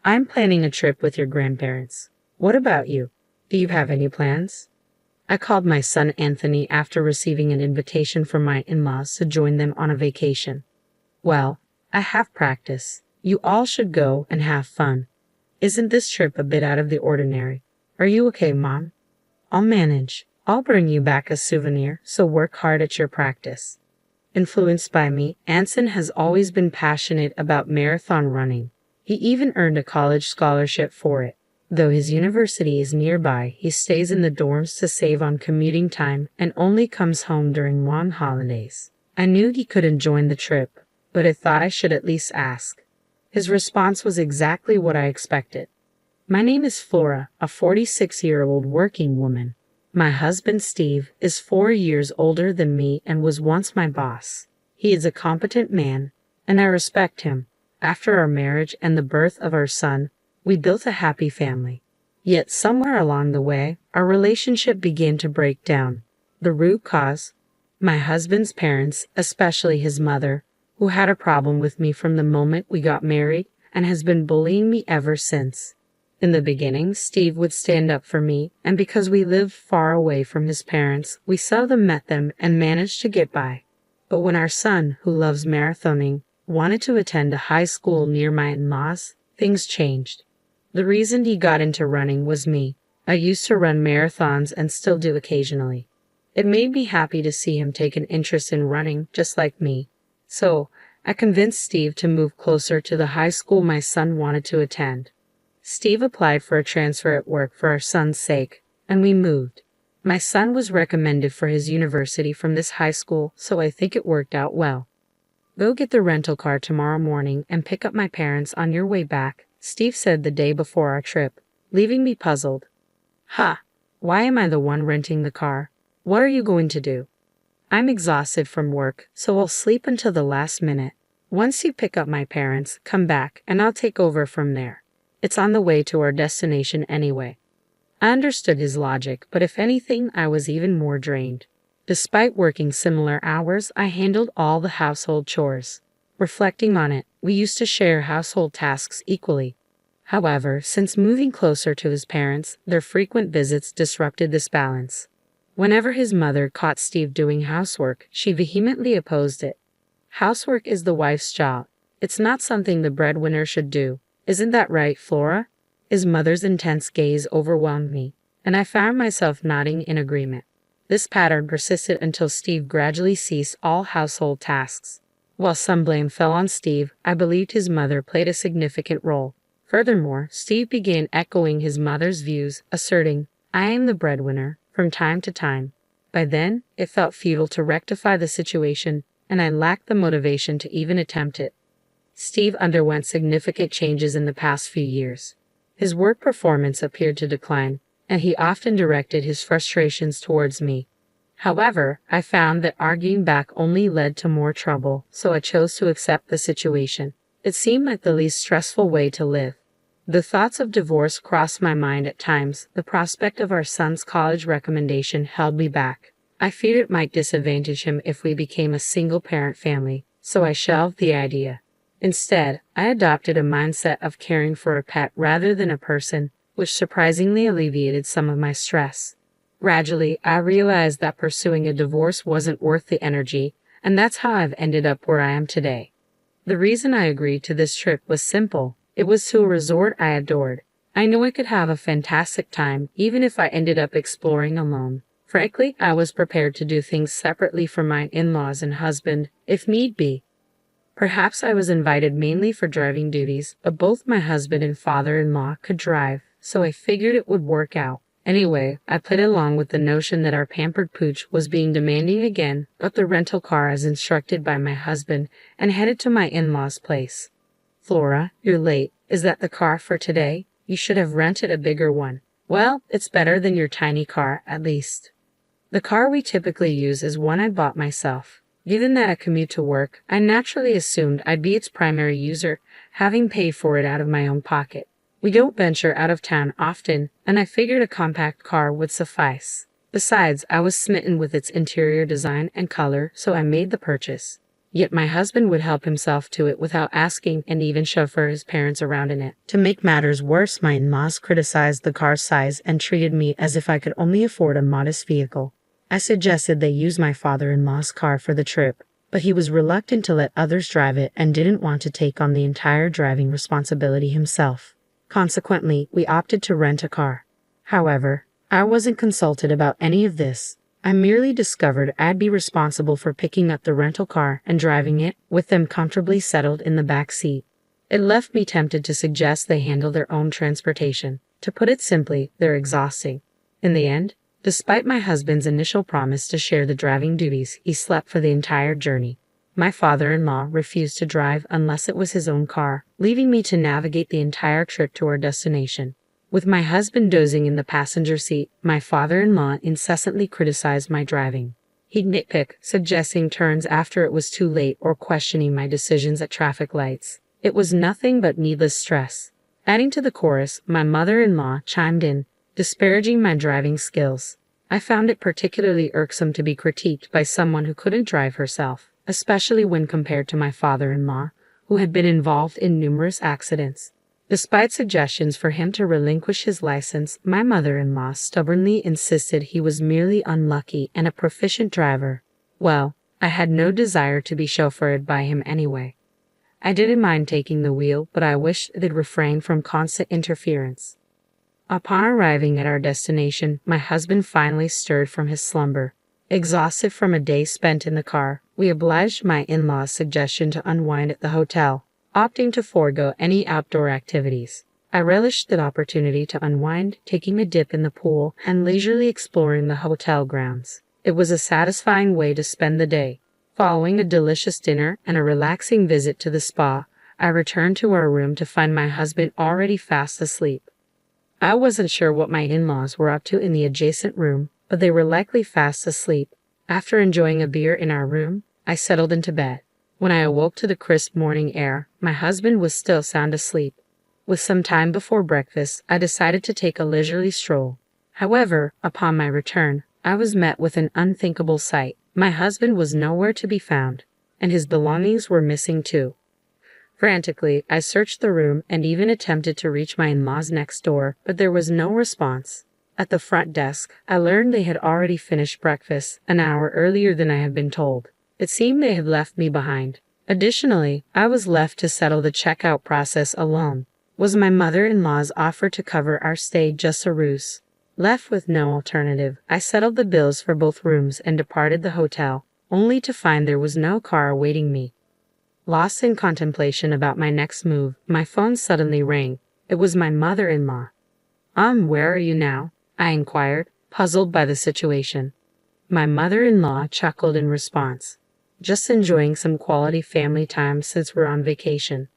I'm planning a trip with your grandparents. What about you? Do you have any plans? I called my son Anthony after receiving an invitation from my in-laws to join them on a vacation. Well, I have practice. You all should go and have fun. Isn't this trip a bit out of the ordinary? Are you okay, Mom? I'll manage. I'll bring you back a souvenir, so work hard at your practice. Influenced by me, Anson has always been passionate about marathon running. He even earned a college scholarship for it. Though his university is nearby, he stays in the dorms to save on commuting time and only comes home during long holidays. I knew he couldn't join the trip, but I thought I should at least ask. His response was exactly what I expected. My name is Flora, a 46-year-old working woman. My husband Steve is 4 years older than me and was once my boss. He is a competent man, and I respect him. After our marriage and the birth of our son, we built a happy family. Yet somewhere along the way, our relationship began to break down. The root cause? My husband's parents, especially his mother, who had a problem with me from the moment we got married and has been bullying me ever since. In the beginning, Steve would stand up for me, and because we lived far away from his parents, we seldom met them and managed to get by. But when our son, who loves marathoning, wanted to attend a high school near my in-laws, things changed. The reason he got into running was me. I used to run marathons and still do occasionally. It made me happy to see him take an interest in running, just like me. So, I convinced Steve to move closer to the high school my son wanted to attend. Steve applied for a transfer at work for our son's sake, and we moved. My son was recommended for his university from this high school, so I think it worked out well. Go get the rental car tomorrow morning and pick up my parents on your way back, Steve said the day before our trip, leaving me puzzled. Why am I the one renting the car? What are you going to do? I'm exhausted from work, so I'll sleep until the last minute. Once you pick up my parents, come back, and I'll take over from there. It's on the way to our destination anyway. I understood his logic, but if anything, I was even more drained. Despite working similar hours, I handled all the household chores. Reflecting on it, we used to share household tasks equally. However, since moving closer to his parents, their frequent visits disrupted this balance. Whenever his mother caught Steve doing housework, she vehemently opposed it. Housework is the wife's job. It's not something the breadwinner should do. Isn't that right, Flora? His mother's intense gaze overwhelmed me, and I found myself nodding in agreement. This pattern persisted until Steve gradually ceased all household tasks. While some blame fell on Steve, I believed his mother played a significant role. Furthermore, Steve began echoing his mother's views, asserting, "I am the breadwinner," from time to time. By then, it felt futile to rectify the situation, and I lacked the motivation to even attempt it. Steve underwent significant changes in the past few years. His work performance appeared to decline, and he often directed his frustrations towards me. However, I found that arguing back only led to more trouble, so I chose to accept the situation. It seemed like the least stressful way to live. The thoughts of divorce crossed my mind at times. The prospect of our son's college recommendation held me back. I feared it might disadvantage him if we became a single-parent family, so I shelved the idea. Instead, I adopted a mindset of caring for a pet rather than a person, which surprisingly alleviated some of my stress. Gradually, I realized that pursuing a divorce wasn't worth the energy, and that's how I've ended up where I am today. The reason I agreed to this trip was simple. It was to a resort I adored. I knew I could have a fantastic time, even if I ended up exploring alone. Frankly, I was prepared to do things separately from my in-laws and husband, if need be. Perhaps I was invited mainly for driving duties, but both my husband and father-in-law could drive, so I figured it would work out. Anyway, I played along with the notion that our pampered pooch was being demanding again, got the rental car as instructed by my husband, and headed to my in-laws' place. "Flora, you're late. Is that the car for today? You should have rented a bigger one." "Well, it's better than your tiny car, at least." The car we typically use is one I bought myself. Given that I commute to work, I naturally assumed I'd be its primary user, having paid for it out of my own pocket. We don't venture out of town often, and I figured a compact car would suffice. Besides, I was smitten with its interior design and color, so I made the purchase. Yet my husband would help himself to it without asking and even chauffeur his parents around in it. To make matters worse, my in-laws criticized the car's size and treated me as if I could only afford a modest vehicle. I suggested they use my father-in-law's car for the trip, but he was reluctant to let others drive it and didn't want to take on the entire driving responsibility himself. Consequently, we opted to rent a car. However, I wasn't consulted about any of this. I merely discovered I'd be responsible for picking up the rental car and driving it, with them comfortably settled in the back seat. It left me tempted to suggest they handle their own transportation. To put it simply, they're exhausting. In the end, despite my husband's initial promise to share the driving duties, he slept for the entire journey. My father-in-law refused to drive unless it was his own car, leaving me to navigate the entire trip to our destination. With my husband dozing in the passenger seat, my father-in-law incessantly criticized my driving. He'd nitpick, suggesting turns after it was too late or questioning my decisions at traffic lights. It was nothing but needless stress. Adding to the chorus, my mother-in-law chimed in, disparaging my driving skills. I found it particularly irksome to be critiqued by someone who couldn't drive herself, especially when compared to my father-in-law, who had been involved in numerous accidents. Despite suggestions for him to relinquish his license, my mother-in-law stubbornly insisted he was merely unlucky and a proficient driver. Well, I had no desire to be chauffeured by him anyway. I didn't mind taking the wheel, but I wished they'd refrain from constant interference. Upon arriving at our destination, my husband finally stirred from his slumber. Exhausted from a day spent in the car, we obliged my in-law's suggestion to unwind at the hotel, opting to forego any outdoor activities. I relished the opportunity to unwind, taking a dip in the pool and leisurely exploring the hotel grounds. It was a satisfying way to spend the day. Following a delicious dinner and a relaxing visit to the spa, I returned to our room to find my husband already fast asleep. I wasn't sure what my in-laws were up to in the adjacent room, but they were likely fast asleep. After enjoying a beer in our room, I settled into bed. When I awoke to the crisp morning air, my husband was still sound asleep. With some time before breakfast, I decided to take a leisurely stroll. However, upon my return, I was met with an unthinkable sight. My husband was nowhere to be found, and his belongings were missing too. Frantically, I searched the room and even attempted to reach my in-laws next door, but there was no response. At the front desk, I learned they had already finished breakfast an hour earlier than I had been told. It seemed they had left me behind. Additionally, I was left to settle the checkout process alone. Was my mother-in-law's offer to cover our stay just a ruse? Left with no alternative, I settled the bills for both rooms and departed the hotel, only to find there was no car awaiting me. Lost in contemplation about my next move, my phone suddenly rang. It was my mother-in-law. Where are you now?" I inquired, puzzled by the situation. My mother-in-law chuckled in response. "Just enjoying some quality family time since we're on vacation."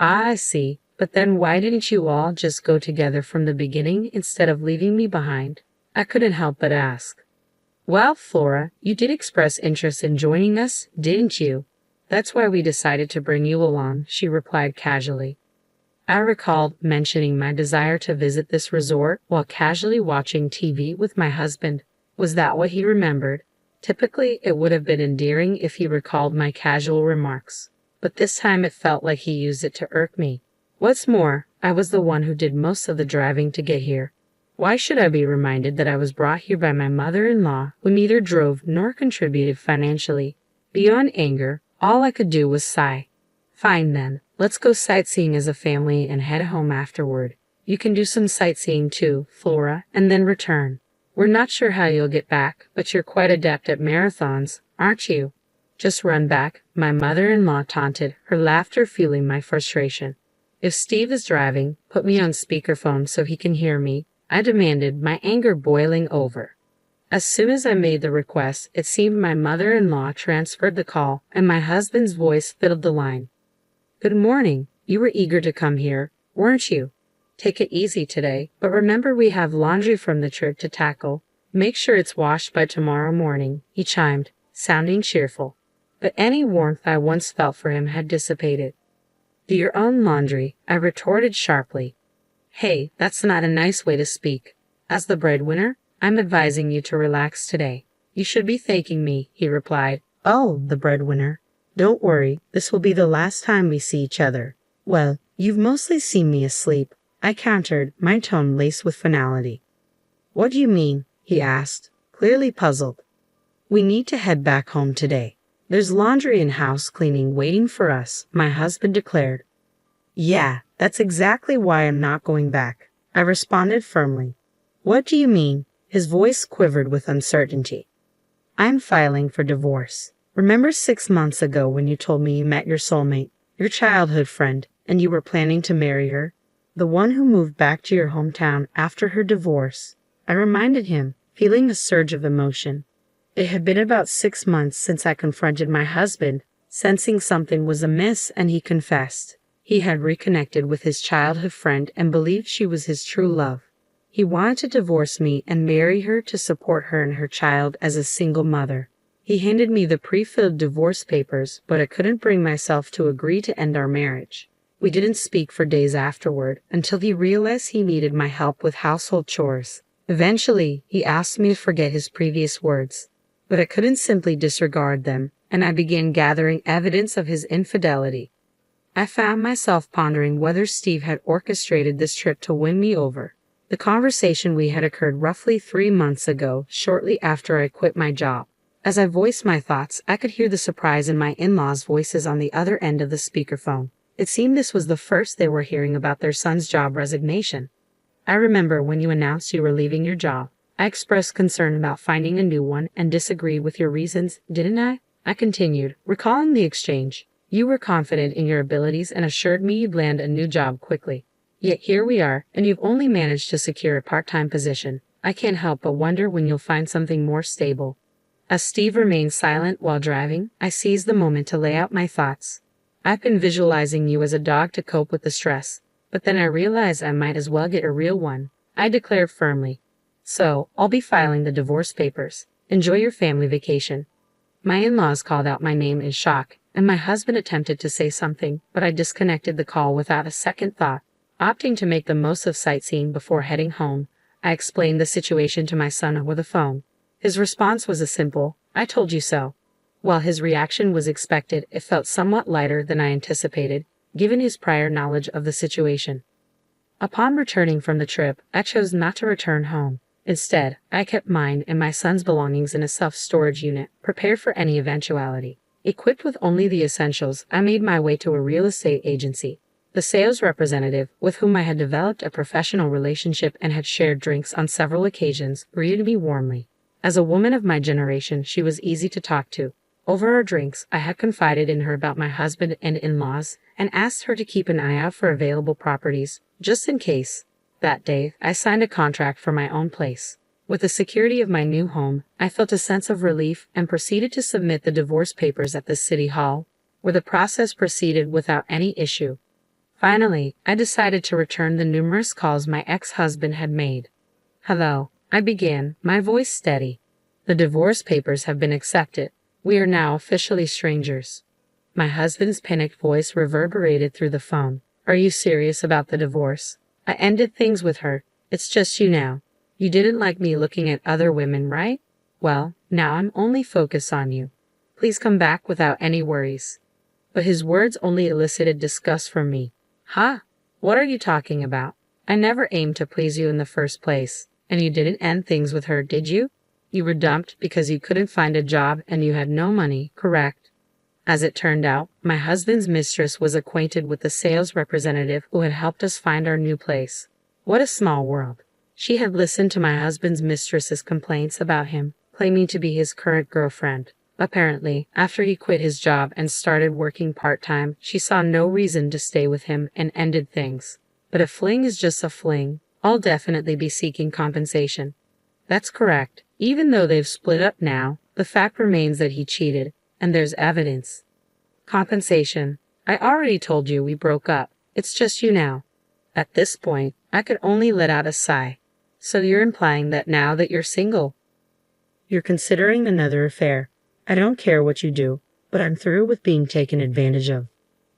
"Ah, I see. But then why didn't you all just go together from the beginning instead of leaving me behind?" I couldn't help but ask. "Well, Flora, you did express interest in joining us, didn't you? That's why we decided to bring you along," she replied casually. I recalled mentioning my desire to visit this resort while casually watching TV with my husband. Was that what he remembered? Typically, it would have been endearing if he recalled my casual remarks, but this time it felt like he used it to irk me. What's more, I was the one who did most of the driving to get here. Why should I be reminded that I was brought here by my mother-in-law, who neither drove nor contributed financially? Beyond anger, all I could do was sigh. "Fine then, let's go sightseeing as a family and head home afterward. You can do some sightseeing too, Flora, and then return. We're not sure how you'll get back, but you're quite adept at marathons, aren't you?" "Just run back," my mother-in-law taunted, her laughter fueling my frustration. "If Steve is driving, put me on speakerphone so he can hear me," I demanded, my anger boiling over. As soon as I made the request, it seemed my mother-in-law transferred the call, and my husband's voice filled the line. "Good morning. You were eager to come here, weren't you? Take it easy today, but remember we have laundry from the trip to tackle. Make sure it's washed by tomorrow morning," he chimed, sounding cheerful. But any warmth I once felt for him had dissipated. "Do your own laundry," I retorted sharply. "Hey, that's not a nice way to speak. As the breadwinner, I'm advising you to relax today. You should be thanking me," he replied. "Oh, the breadwinner. Don't worry, this will be the last time we see each other. Well, you've mostly seen me asleep, I countered, my tone laced with finality. What do you mean? He asked, clearly puzzled. We need to head back home today. There's laundry and house cleaning waiting for us, my husband declared. Yeah, that's exactly why I'm not going back, I responded firmly. What do you mean? His voice quivered with uncertainty. I'm filing for divorce. Remember 6 months ago when you told me you met your soulmate, your childhood friend, and you were planning to marry her? The one who moved back to your hometown after her divorce. I reminded him, feeling a surge of emotion. It had been about 6 months since I confronted my husband, sensing something was amiss, and he confessed. He had reconnected with his childhood friend and believed she was his true love. He wanted to divorce me and marry her to support her and her child as a single mother. He handed me the pre-filled divorce papers, but I couldn't bring myself to agree to end our marriage. We didn't speak for days afterward until he realized he needed my help with household chores. Eventually, he asked me to forget his previous words, but I couldn't simply disregard them, and I began gathering evidence of his infidelity. I found myself pondering whether Steve had orchestrated this trip to win me over. The conversation we had occurred roughly 3 months ago, shortly after I quit my job. As I voiced my thoughts, I could hear the surprise in my in-laws' voices on the other end of the speakerphone. It seemed this was the first they were hearing about their son's job resignation. I remember when you announced you were leaving your job. I expressed concern about finding a new one and disagreed with your reasons, didn't I? I continued, recalling the exchange. You were confident in your abilities and assured me you'd land a new job quickly. Yet here we are, and you've only managed to secure a part-time position. I can't help but wonder when you'll find something more stable. As Steve remained silent while driving, I seized the moment to lay out my thoughts. I've been visualizing you as a dog to cope with the stress, but then I realized I might as well get a real one, I declared firmly. So, I'll be filing the divorce papers. Enjoy your family vacation. My in-laws called out my name in shock, and my husband attempted to say something, but I disconnected the call without a second thought. Opting to make the most of sightseeing before heading home, I explained the situation to my son over the phone. His response was a simple, "I told you so." While his reaction was expected, it felt somewhat lighter than I anticipated, given his prior knowledge of the situation. Upon returning from the trip, I chose not to return home. Instead, I kept mine and my son's belongings in a self-storage unit, prepared for any eventuality. Equipped with only the essentials, I made my way to a real estate agency. The sales representative, with whom I had developed a professional relationship and had shared drinks on several occasions, greeted me warmly. As a woman of my generation, she was easy to talk to. Over our drinks, I had confided in her about my husband and in-laws, and asked her to keep an eye out for available properties, just in case. That day, I signed a contract for my own place. With the security of my new home, I felt a sense of relief and proceeded to submit the divorce papers at the city hall, where the process proceeded without any issue. Finally, I decided to return the numerous calls my ex-husband had made. "Hello," I began, my voice steady. "The divorce papers have been accepted. We are now officially strangers." My husband's panicked voice reverberated through the phone. "Are you serious about the divorce? I ended things with her. It's just you now. You didn't like me looking at other women, right? Well, now I'm only focused on you. Please come back without any worries." But his words only elicited disgust from me. "Huh? What are you talking about? I never aimed to please you in the first place. And you didn't end things with her, did you? You were dumped because you couldn't find a job and you had no money, correct?" As it turned out, my husband's mistress was acquainted with the sales representative who had helped us find our new place. What a small world. She had listened to my husband's mistress's complaints about him, claiming to be his current girlfriend. Apparently, after he quit his job and started working part-time, she saw no reason to stay with him and ended things. But a fling is just a fling. I'll definitely be seeking compensation. That's correct. Even though they've split up now, the fact remains that he cheated, and there's evidence. Compensation. I already told you we broke up. It's just you now. At this point, I could only let out a sigh. So you're implying that now that you're single, you're considering another affair. I don't care what you do, but I'm through with being taken advantage of.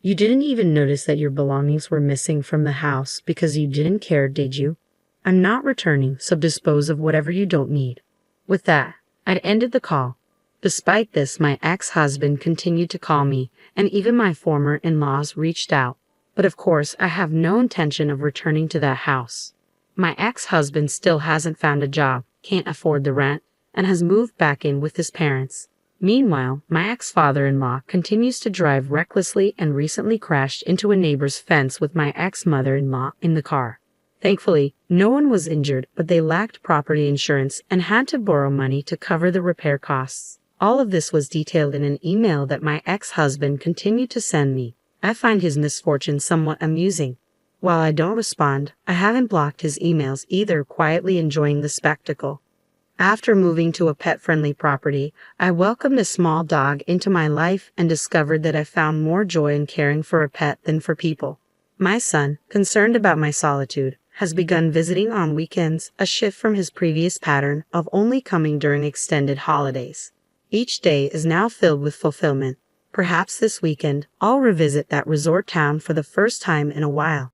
You didn't even notice that your belongings were missing from the house because you didn't care, did you? I'm not returning, so dispose of whatever you don't need. With that, I'd ended the call. Despite this, my ex-husband continued to call me, and even my former in-laws reached out. But of course, I have no intention of returning to that house. My ex-husband still hasn't found a job, can't afford the rent, and has moved back in with his parents. Meanwhile, my ex-father-in-law continues to drive recklessly and recently crashed into a neighbor's fence with my ex-mother-in-law in the car. Thankfully, no one was injured, but they lacked property insurance and had to borrow money to cover the repair costs. All of this was detailed in an email that my ex-husband continued to send me. I find his misfortune somewhat amusing. While I don't respond, I haven't blocked his emails either, quietly enjoying the spectacle. After moving to a pet-friendly property, I welcomed a small dog into my life and discovered that I found more joy in caring for a pet than for people. My son, concerned about my solitude, has begun visiting on weekends, a shift from his previous pattern of only coming during extended holidays. Each day is now filled with fulfillment. Perhaps this weekend, I'll revisit that resort town for the first time in a while.